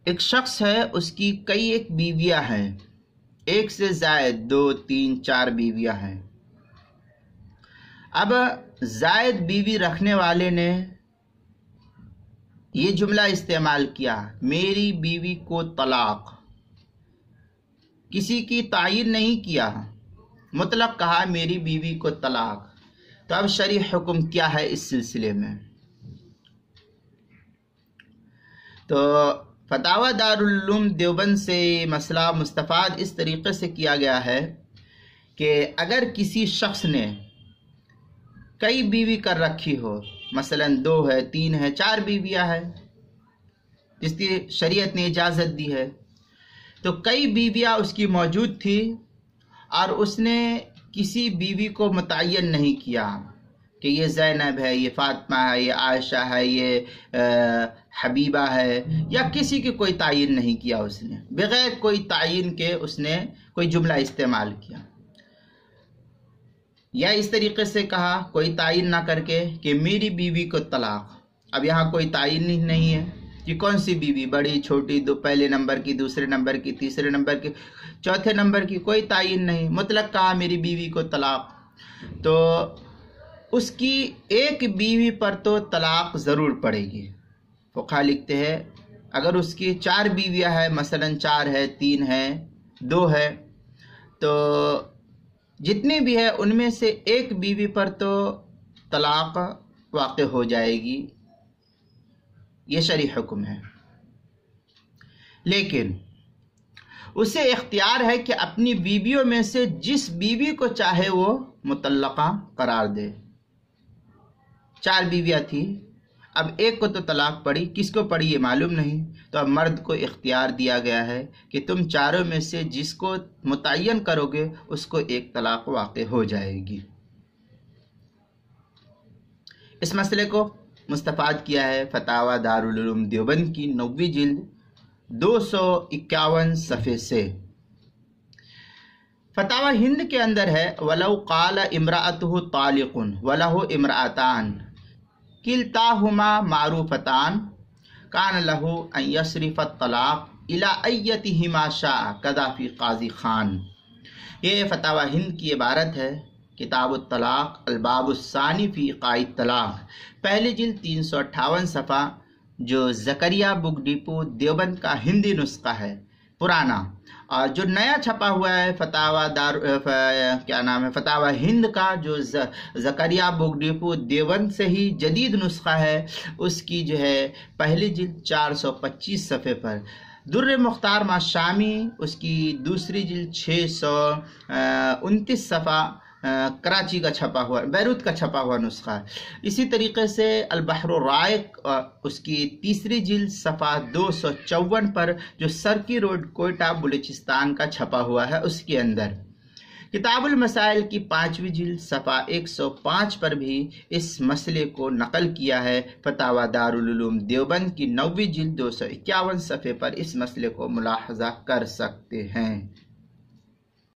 ایک شخص ہے، اس کی کئی ایک بیویاں ہیں، ایک سے زائد 2 3 4 بیویاں ہیں۔ اب زائد بیوی رکھنے والے نے یہ جملہ استعمال کیا، میری بیوی کو طلاق، کسی کی تعین نہیں کیا، مطلق کہا میری بیوی کو طلاق۔ تو اب شرعی حکم کیا ہے اس سلسلے میں؟ تو فتاوی دارالعلوم دیوبند سے مسئلہ مستفاد اس طریقے سے کیا گیا ہے کہ اگر کسی شخص نے کئی بیوی کر رکھی ہو، مثلا 2 ہے، 3 ہے، 4 بیویاں ہیں جس کی شریعت نے اجازت دی ہے، تو کئی بیویاں اس کی موجود تھی اور اس نے کسی بیوی کو متعین نہیں کیا کہ یہ زینب ہے، یہ فاطمہ ہے، یہ عائشہ ہے، یہ حبیبہ ہے، یا کسی کی کوئی تعین نہیں کیا، اس نے بغیر کوئی تعین کے اس نے کوئی جملہ استعمال کیا، یا اس طریقے سے کہا کوئی تعین نہ کر کے کہ میری بیوی کو طلاق۔ اب یہاں کوئی تعین نہیں ہے کہ کون سی بیوی، بڑی چھوٹی، پہلے نمبر کی، دوسرے نمبر کی، تیسرے نمبر کی، چوتھے نمبر کی، کوئی تعین نہیں، مطلق کہا میری بیوی کو طلاق۔ تو اس کی ایک بیوی پر تو طلاق ضرور پڑے گی۔ فقہا لکھتے ہیں اگر اس کی 4 بیویاں ہیں، مثلا 4 ہے، 3 ہے، 2 ہے، تو جتنی بھی ہے ان میں سے ایک بیوی پر تو طلاق واقع ہو جائے گی، یہ شرعی حکم ہے۔ لیکن اسے اختیار ہے کہ اپنی بیویوں میں سے جس بیوی کو چاہے وہ مطلقہ قرار دے۔ 4 بیویاں تھی، اب ایک کو تو طلاق پڑی، کس کو پڑی یہ معلوم نہیں، تو اب مرد کو اختیار دیا گیا ہے کہ تم چاروں میں سے جس کو متعین کرو گے اس کو ایک طلاق واقع ہو جائے گی۔ اس مسئلے کو مستفاد کیا ہے فتاوی دارالعلوم دیوبند کی 9ویں جلد 251 صفحے سے۔ فتاوی ہند کے اندر ہے وَلَوْ قَالَ امْرَأَتُهُ طَالِقٌ وَلَهُ امْرَأَتَانِ كِلْتَاهُمَا مَعْرُوفَتَانِ كَانَ لَهُ أَنْ يَصْرِفَ الطَّلَاقَ إِلَىٰ أَيَّتِهِمَا شَاءَ كَذَا فِي قاضی خان۔ یہ فتاوی ہند کی عبارت ہے، کتاب الطلاق الباب الثانی فی ایقاع الطلاق، پہلی جلد 358 صفحہ، جو زکریا بک ڈپو دیوبند کا ہندی نسخہ ہے پرانا، اور جو نیا چھپا ہوا ہے فتاوی ہند کا جو زکریا بک ڈپو دیوبند سے ہی جدید نسخہ ہے، اس کی جو ہے پہلی جلد 425 صفحے پر، در مختار ما شامی اس کی دوسری جلد 629 صفحہ، کراچی کا چھپا ہوا، بیروت کا چھپا ہوا نسخہ ہے۔ اسی طریقے سے البحر الرائق اس کی تیسری جلد صفحہ 254 پر، جو سرکی روڈ کوئٹہ بلوچستان کا چھپا ہوا ہے، اس کے اندر کتاب المسائل کی 5ویں جلد صفحہ 105 پر بھی اس مسئلے کو نقل کیا ہے۔ فتاوی دارالعلوم دیوبند کی 9ویں جلد 251 صفحے پر اس مسئلے کو ملاحظہ کر سکتے ہیں۔